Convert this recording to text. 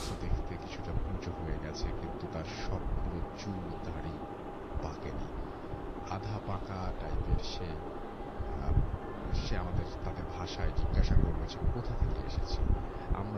সে দেখতে কিছুটা উঁচু হয়ে গেছে, কিন্তু তার সবগুলো চুল দাড়ি পাকেনি, আধা পাকা টাইপের। সে আমাদের তাদের ভাষায় জিজ্ঞাসা করলো যে কোথা থেকে এসেছি। আমরা